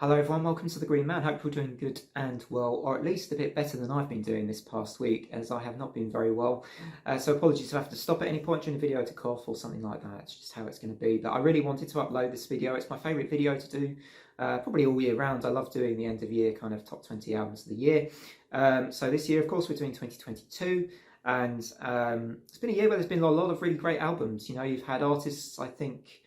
Hello everyone, welcome to the Green Man. Hope you're doing good and well, or at least a bit better than I've been doing this past week, as I have not been very well. So apologies if I have to stop at any point during the video to cough or something like that. It's just how it's going to be. But I really wanted to upload this video. It's my favourite video to do, probably all year round. I love doing the end of year kind of top 20 albums of the year. So this year, of course, we're doing 2022. And it's been a year where there's been a lot of really great albums. You know, you've had artists, I think,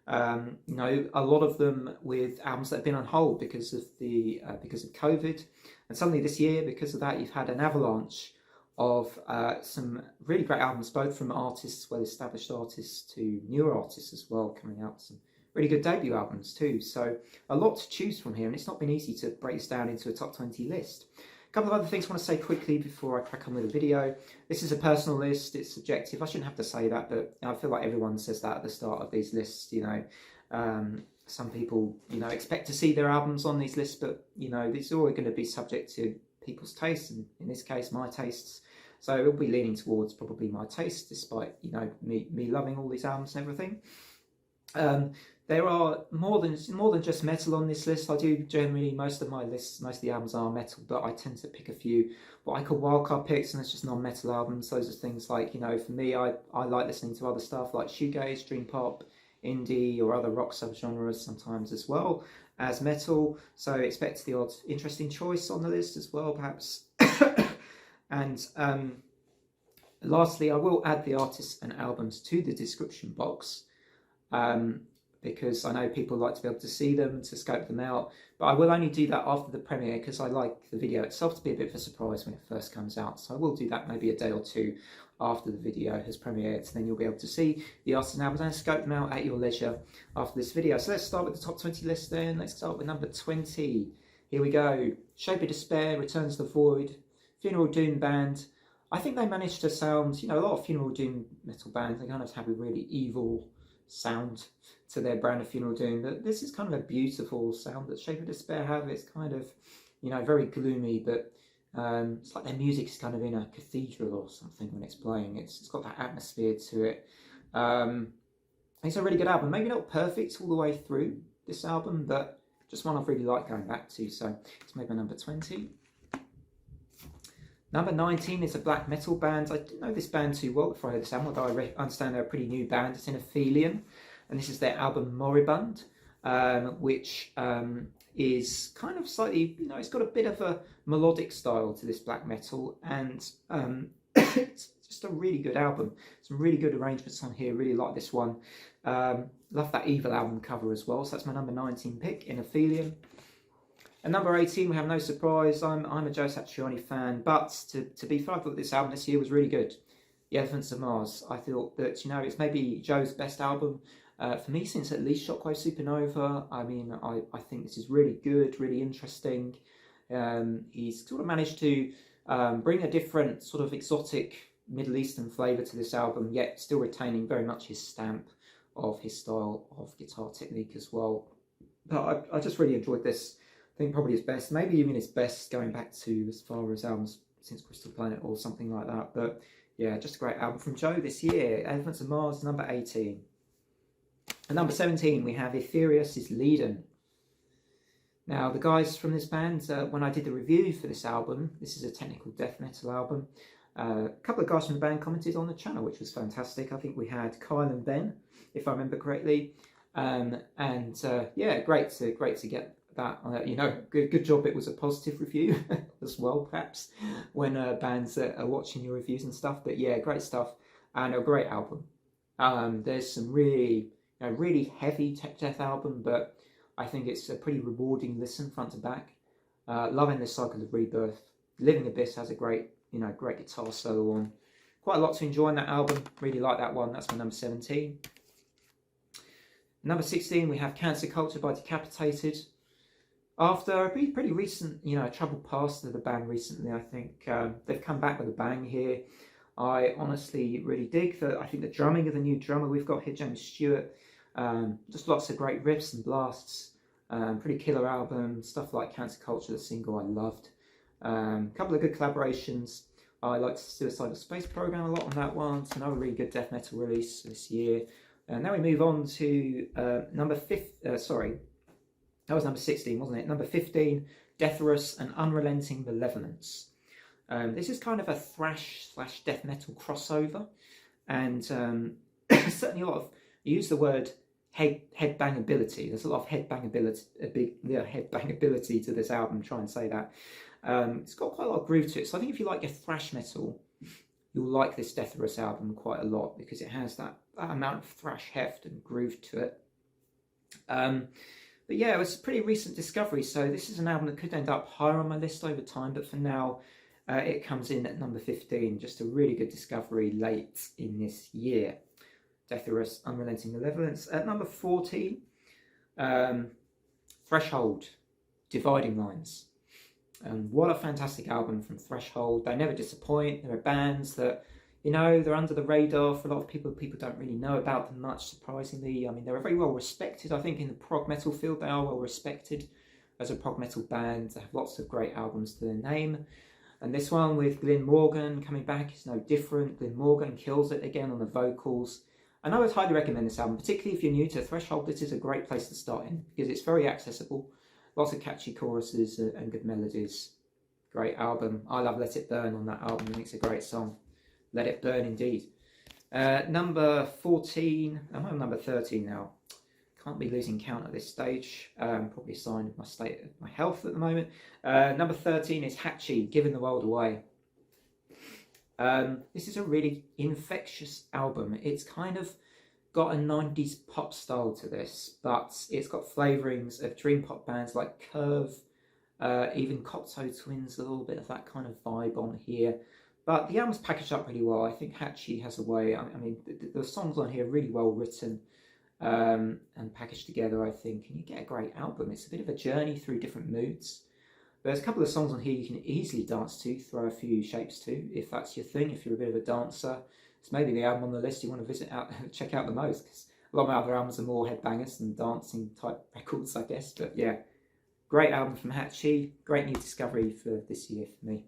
you know, a lot of them with albums that have been on hold because of COVID, and suddenly this year, because of that, you've had an avalanche of some really great albums, both from artists, well-established artists, to newer artists as well, coming out with some really good debut albums too. So a lot to choose from here, and it's not been easy to break this down into a top 20 list. A couple of other things I want to say quickly before I crack on with the video. This is a personal list, it's subjective. I shouldn't have to say that, but I feel like everyone says that at the start of these lists, you know. Some people, you know, expect to see their albums on these lists, but, you know, it's always going to be subject to people's tastes, and in this case, my tastes. So it'll be leaning towards probably my taste, despite, you know, me loving all these albums and everything. There are more than just metal on this list. I do generally, most of the albums are metal, but I tend to pick a few what I call wildcard picks, and it's just non-metal albums. Those are things like, you know, for me, I like listening to other stuff like shoegaze, dream pop, indie, or other rock subgenres sometimes as well as metal. So expect the odd interesting choice on the list as well, perhaps. And lastly, I will add the artists and albums to the description box. Because I know people like to be able to see them, to scope them out, but I will only do that after the premiere because I like the video itself to be a bit of a surprise when it first comes out. So I will do that maybe a day or two after the video has premiered, so then you'll be able to see the artists and albums and scope them out at your leisure after this video. So let's start with the top 20 list then. Let's start with number 20. Here we go. Shape of Despair, Returns to the Void, Funeral Doom Band. I think they managed to sound, you know, a lot of Funeral Doom metal bands, they kind of have a really evil sound to their brand of Funeral Doom, but this is kind of a beautiful sound that Shape of Despair have. It's kind of, you know, very gloomy, but it's like their music is kind of in a cathedral or something when it's playing. It's got that atmosphere to it. It's a really good album. Maybe not perfect all the way through this album, but just one I've really liked going back to. So it's made my number 20. Number 19 is a black metal band. I didn't know this band too well before I heard this album, although I understand they're a pretty new band. It's in Aphelion, and this is their album Moribund, which is kind of slightly, you know, it's got a bit of a melodic style to this black metal, and it's just a really good album. Some really good arrangements on here, really like this one. Love that Evil album cover as well, so that's my number 19 pick in Aphelion. And number 18, we have no surprise. I'm a Joe Satriani fan, but to be fair, I thought this album this year was really good. The Elephants of Mars. I thought that, you know, it's maybe Joe's best album for me since at least Shockwave Supernova. I mean, I think this is really good, really interesting. He's sort of managed to bring a different sort of exotic Middle Eastern flavour to this album, yet still retaining very much his stamp of his style of guitar technique as well. But I just really enjoyed this. I think probably his best, maybe even his best going back to as far as albums since Crystal Planet or something like that. But yeah, just a great album from Joe this year. Elephants of Mars, number 18. And number 17, we have Aethereus Leiden. Now, the guys from this band, when I did the review for this album, this is a technical death metal album, a couple of guys from the band commented on the channel, which was fantastic. I think we had Kyle and Ben, if I remember correctly. Yeah, great to get that, you know, good job it was a positive review as well, perhaps, when bands are watching your reviews and stuff. But yeah, great stuff, and a great album. There's some really, you know, really heavy tech death album, but I think it's a pretty rewarding listen front to back. Loving this cycle of rebirth. Living Abyss has a great, you know, great guitar solo on. Quite a lot to enjoy in that album. Really like that one. That's my number 17. Number 16, we have Cancer Culture by Decapitated. After a pretty recent, you know, troubled past of the band recently, I think they've come back with a bang here. I honestly really dig I think the drumming of the new drummer we've got here, James Stewart. Just lots of great riffs and blasts. Pretty killer album. Stuff like Cancer Culture, the single, I loved. Couple of good collaborations. I liked Suicidal Space Program a lot on that one. It's another really good death metal release this year. And now we move on to number That was number 16, wasn't it? Number 15, Detherous and Unrelenting Malevolence. This is kind of a thrash / death metal crossover, and certainly a lot of, you use the word headbangability. There's a lot of headbangability to this album. Try and say that. It's got quite a lot of groove to it. So I think if you like your thrash metal, you'll like this Detherous album quite a lot, because it has that amount of thrash heft and groove to it. But yeah, it was a pretty recent discovery, so this is an album that could end up higher on my list over time, but for now it comes in at number 15, just a really good discovery late in this year. Deatherous, Unrelenting Malevolence. At number 14, Threshold, Dividing Lines. What a fantastic album from Threshold. They never disappoint. There are bands that, you know, they're under the radar for a lot of people. People don't really know about them much, surprisingly. I mean, they're very well respected. I think in the prog metal field, they are well respected as a prog metal band. They have lots of great albums to their name. And this one with Glyn Morgan coming back is no different. Glyn Morgan kills it again on the vocals. And I would highly recommend this album, particularly if you're new to Threshold. This is a great place to start in, because it's very accessible. Lots of catchy choruses and good melodies. Great album. I love Let It Burn on that album. I think it's a great song. Let It Burn indeed. Number 14, I'm on number 13 now. Can't be losing count at this stage. Probably a sign of my state of my health at the moment. Number 13 is Hatchie, Giving the World Away. This is a really infectious album. It's kind of got a 90s pop style to this, but it's got flavourings of dream pop bands like Curve, even Cocteau Twins, a little bit of that kind of vibe on here. But the album's packaged up really well. I think Hatchie has a way, I mean, the songs on here are really well written and packaged together, I think, and you get a great album. It's a bit of a journey through different moods. There's a couple of songs on here you can easily dance to, throw a few shapes to, if that's your thing, if you're a bit of a dancer. It's maybe the album on the list you want to visit out, check out the most, because a lot of my other albums are more headbangers than dancing type records, I guess. But yeah, great album from Hatchie, great new discovery for this year for me.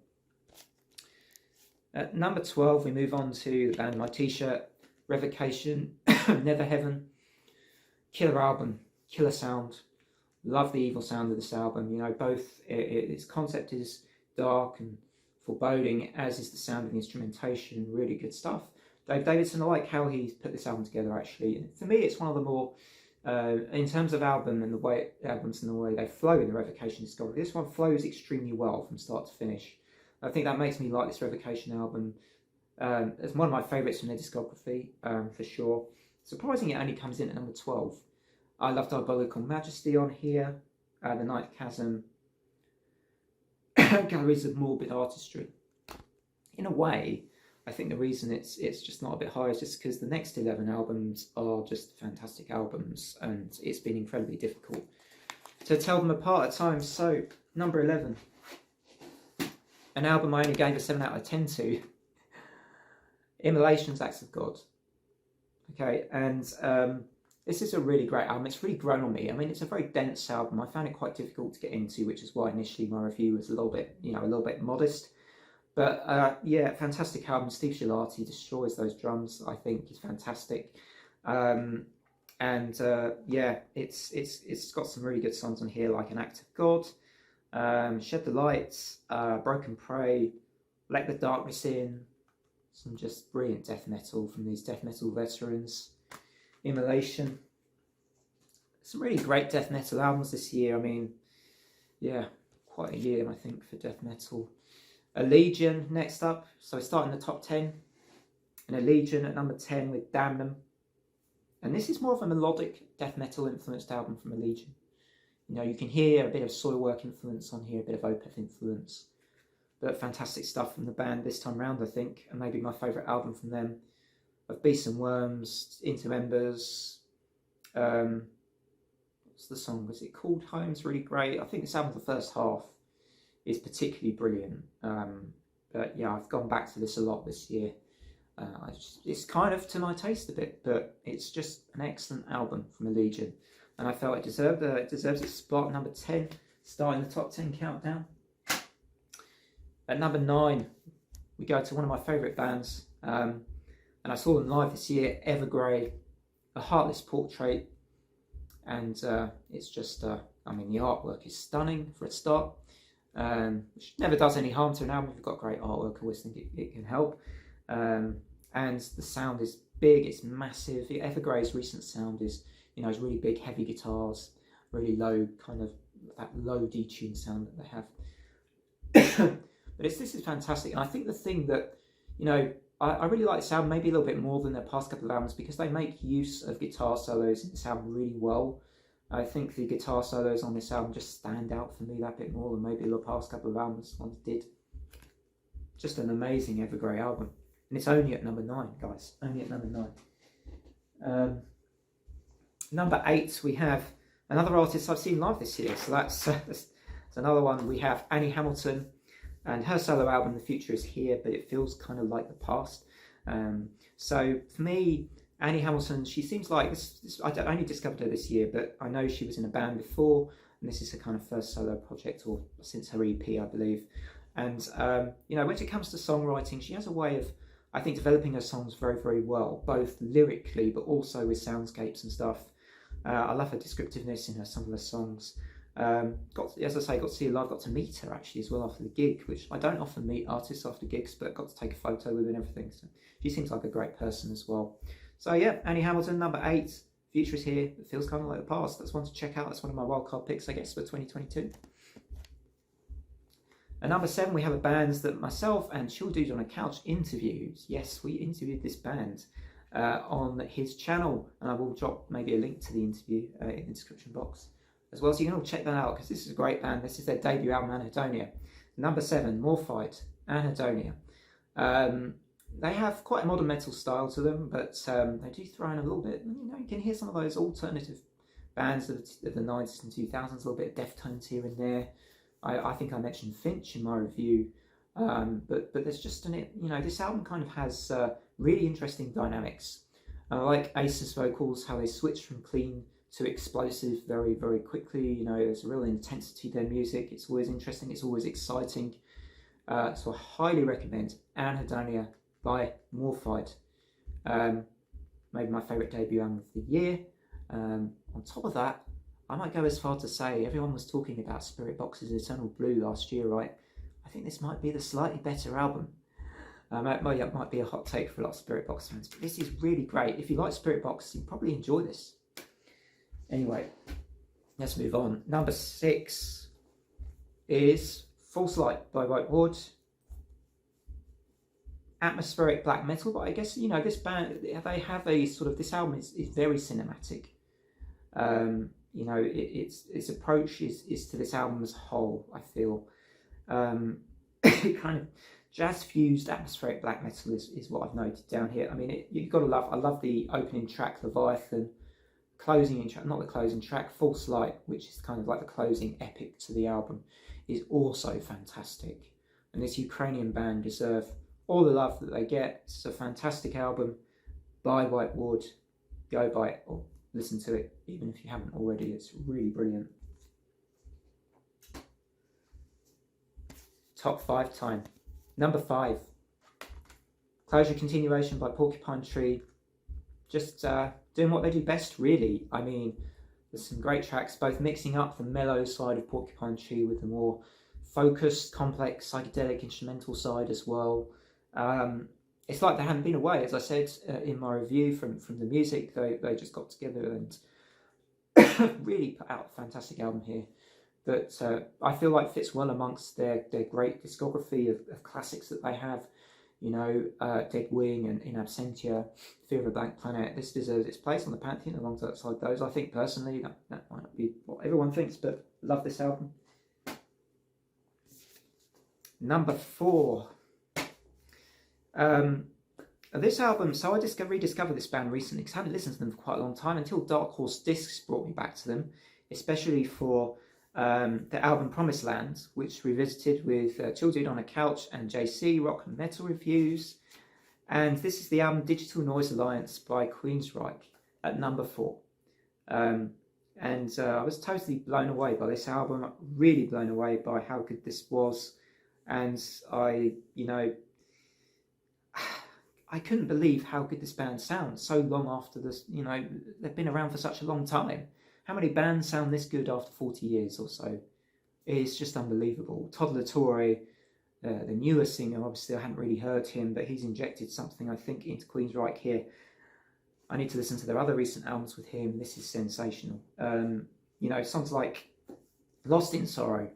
At number 12, we move on to the band My T-Shirt, Revocation Netherheaven. Killer album, killer sound. Love the evil sound of this album. You know, both its concept is dark and foreboding, as is the sound of the instrumentation. Really good stuff. Dave Davidson, I like how he's put this album together, actually. And for me, it's one of the more, in terms of albums and the way they flow in the Revocation discography, this one flows extremely well from start to finish. I think that makes me like this Revocation album. It's one of my favourites from their discography, for sure. Surprisingly, it only comes in at number 12. I love Diabolical Majesty on here, The Ninth Chasm, Galleries of Morbid Artistry. In a way, I think the reason it's just not a bit higher is just because the next 11 albums are just fantastic albums, and it's been incredibly difficult to tell them apart at times. So, number 11, an album I only gave a 7 out of 10 to, Immolation Acts of God. Okay, and this is a really great album. It's really grown on me. I mean, it's a very dense album. I found it quite difficult to get into, which is why initially my review was a little bit modest. But yeah, fantastic album. Steve Gelati destroys those drums. I think he's fantastic. Yeah, it's got some really good songs on here, like An Act of God, Shed the Light, Broken Prey, Let the Darkness In. Some just brilliant death metal from these death metal veterans. Immolation. Some really great death metal albums this year. I mean, yeah, quite a year, I think, for death metal. Allegaeon next up. So we start in the top 10. And Allegaeon at number 10 with Damnum. And this is more of a melodic death metal influenced album from Allegaeon. You know, you can hear a bit of Soilwork influence on here, a bit of Opeth influence. But fantastic stuff from the band this time round, I think. And maybe my favourite album from them. Of Beasts and Worms, Into Embers. What's the song? Was it called Home? It's really great. I think this album, the first half, is particularly brilliant. But yeah, I've gone back to this a lot this year. It's kind of to my taste a bit, but it's just an excellent album from Allegaeon. And I felt it deserves its spot at number 10, starting the top 10 countdown. At number 9, we go to one of my favourite bands. And I saw them live this year, Evergrey, A Heartless Portrait, and it's just I mean, the artwork is stunning for a start, which never does any harm to an album. If you've got great artwork, I always think it can help. And the sound is big, it's massive. Evergrey's recent sound is, you know, it's really big, heavy guitars, really low, kind of that low detune sound that they have. But this is fantastic. And I think the thing that, you know, I really like this album, maybe a little bit more than their past couple of albums, because they make use of guitar solos in this album really well. I think the guitar solos on this album just stand out for me that bit more than maybe the past couple of albums ones did. Just an amazing Evergrey album. And it's only at number 9, guys. Only at number 9. Number 8, we have another artist I've seen live this year. So that's another one. We have Annie Hamilton. And her solo album, The Future Is Here, but it feels kind of like the past. So for me, Annie Hamilton, she seems like this. I only discovered her this year, but I know she was in a band before, and this is her kind of first solo project, or since her EP, I believe. And you know, when it comes to songwriting, she has a way of, I think, developing her songs very, very well, both lyrically, but also with soundscapes and stuff. I love her descriptiveness in some of her songs. As I say, got to see her live, got to meet her actually as well after the gig, which I don't often meet artists after gigs, but got to take a photo with her and everything. So she seems like a great person as well. So yeah, Annie Hamilton, number 8, Future Is Here. It feels kind of like the past. That's one to check out. That's one of my wildcard picks, I guess, for 2022. At number 7, we have a band that myself and Chill Dude on a Couch interviewed. Yes, we interviewed this band on his channel, and I will drop maybe a link to the interview in the description box as well, so you can all check that out, because this is a great band. This is their debut album, Anhedonia. Number 7, Morphide Anhedonia. They have quite a modern metal style to them, but they do throw in a little bit, you know, you can hear some of those alternative bands of the 90s and 2000s, a little bit of Deftones here and there. I think I mentioned Finch in my review, but there's just you know, this album kind of has really interesting dynamics. I like Ace's vocals, how they switch from clean to explosive very, very quickly. You know, there's a real intensity to their music. It's always interesting, it's always exciting. So I highly recommend Anhedonia by Morphide. Maybe my favourite debut album of the year. On top of that, I might go as far to say, everyone was talking about Spirit Box's Eternal Blue last year, right? I think this might be the slightly better album. It might be a hot take for a lot of Spirit Box fans, but this is really great. If you like Spirit Box, you'll probably enjoy this. Anyway, let's move on. Number 6 is False Light by White Ward. Atmospheric black metal, but I guess, you know, this band, they have a sort of, this album is very cinematic. You know, its approach is to this album as a whole, I feel. Kind of jazz fused atmospheric black metal is what I've noted down here. I mean, you've got to love, I love the opening track, Leviathan. Closing track, not the closing track, False Light, which is kind of like the closing epic to the album, is also fantastic. And this Ukrainian band deserve all the love that they get. It's a fantastic album by White Ward. Go buy it or listen to it, even if you haven't already. It's really brilliant. Top 5 time. Number 5, Closure Continuation by Porcupine Tree. Just doing what they do best, really. I mean, there's some great tracks, both mixing up the mellow side of Porcupine Tree with the more focused, complex, psychedelic instrumental side as well. It's like they haven't been away, as I said in my review from the music. They just got together and really put out a fantastic album here that I feel like fits well amongst their great discography of classics that they have. You know, Dead Wing and In Absentia, Fear of a Blank Planet. This deserves its place on the Pantheon alongside those. I think personally that might not be what everyone thinks, but love this album. Number 4. This album, so I rediscovered this band recently because I hadn't listened to them for quite a long time, until Dark Horse Discs brought me back to them, especially for the album Promised Land, which revisited with Chill Dude on a Couch and JC Rock and Metal Reviews. And this is the album Digital Noise Alliance by Queensryche at number 4. And I was totally blown away by this album, really blown away by how good this was. And I couldn't believe how good this band sounds so long after this. You know, they've been around for such a long time. how many bands sound this good after 40 years or so? It's just unbelievable. Todd La Torre, the newer singer, obviously I hadn't really heard him, but he's injected something, I think, into Queensryche here. I need to listen to their other recent albums with him. This is sensational. You know, songs like Lost in Sorrow,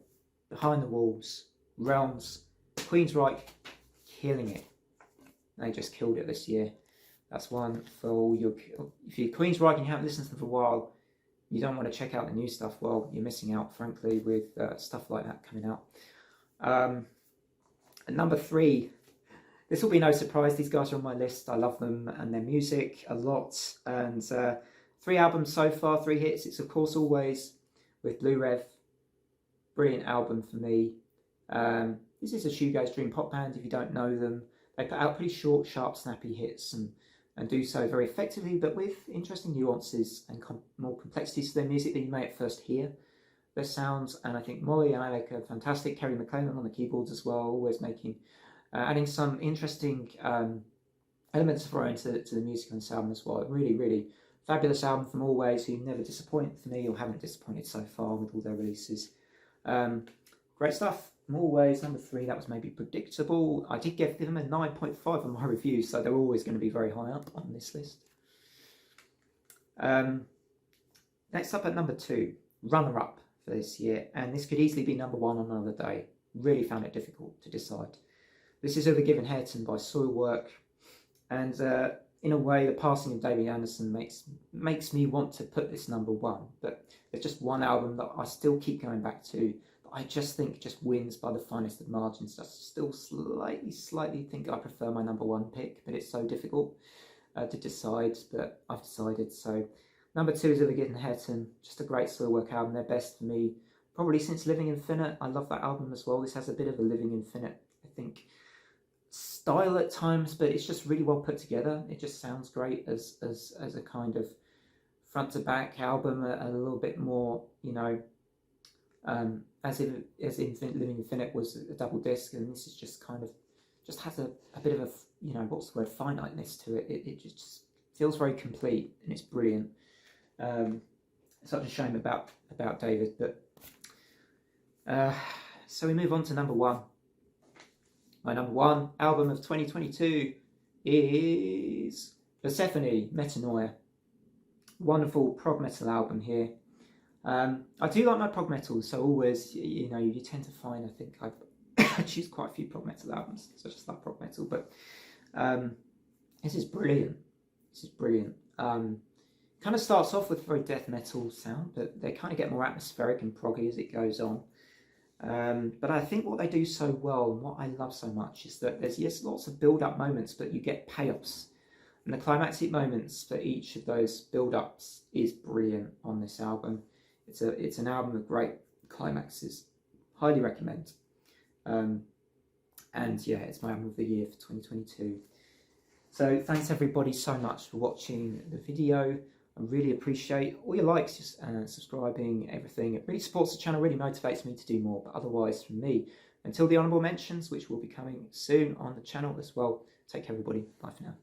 Behind the Walls, Realms, Queensryche, killing it. They just killed it this year. That's one for all your... If you're Queensryche and you haven't listened to them for a while, you don't want to check out the new stuff, well, you're missing out, frankly, with stuff like that coming out. At number 3, this will be no surprise, these guys are on my list. I love them and their music a lot. And 3 albums so far, 3 hits. It's, of course, always with Blue Rev. Brilliant album for me. This is a shoegaze dream pop band, if you don't know them. They put out pretty short, sharp, snappy hits and do so very effectively, but with interesting nuances and more complexities to their music than you may at first hear. Their sounds, and I think Molly and Alec are fantastic. Kerry McLennan on the keyboards as well, always making, adding some interesting elements of her own to the music on this album as well. Really, really fabulous album from Always, who never disappoint for me, or haven't disappointed so far with all their releases. Great stuff. Always, number 3, that was maybe predictable. I did give them a 9.5 on my review, so they're always going to be very high up on this list. Next up at number 2, runner-up for this year, and this could easily be number 1 on another day. Really found it difficult to decide. This is Overgiven Hairton by Soilwork, and in a way, the passing of David Anderson makes me want to put this number 1, but there's just one album that I still keep going back to. I just think just wins by the finest of margins. I still slightly think I prefer my number 1 pick, but it's so difficult to decide, but I've decided. So number 2 is Overgiven Hairton, just a great Soilwork album, their best for me, probably since Living Infinite. I love that album as well. This has a bit of a Living Infinite, I think, style at times, but it's just really well put together. It just sounds great as a kind of front to back album, a little bit more, you know, as Living Infinite was a double disc, and this is just kind of has a bit of a, you know, what's the word, finiteness to it. It just feels very complete, and it's brilliant. Such a shame about David, but so we move on to number 1. My number 1 album of 2022 is Persephone, Metanoia. Wonderful prog metal album here. I do like my prog metal, so always, you know, you tend to find, I think I choose quite a few prog metal albums, so I just love prog metal, but this is brilliant. This is brilliant. Kind of starts off with a very death metal sound, but they kind of get more atmospheric and proggy as it goes on. But I think what they do so well, and what I love so much, is that there's, yes, lots of build-up moments, but you get payoffs. And the climactic moments for each of those build-ups is brilliant on this album. It's an album of great climaxes. Highly recommend. And yeah, it's my album of the year for 2022. So thanks everybody so much for watching the video. I really appreciate all your likes, subscribing, everything. It really supports the channel, really motivates me to do more. But otherwise, from me, until the honourable mentions, which will be coming soon on the channel as well, take care everybody. Bye for now.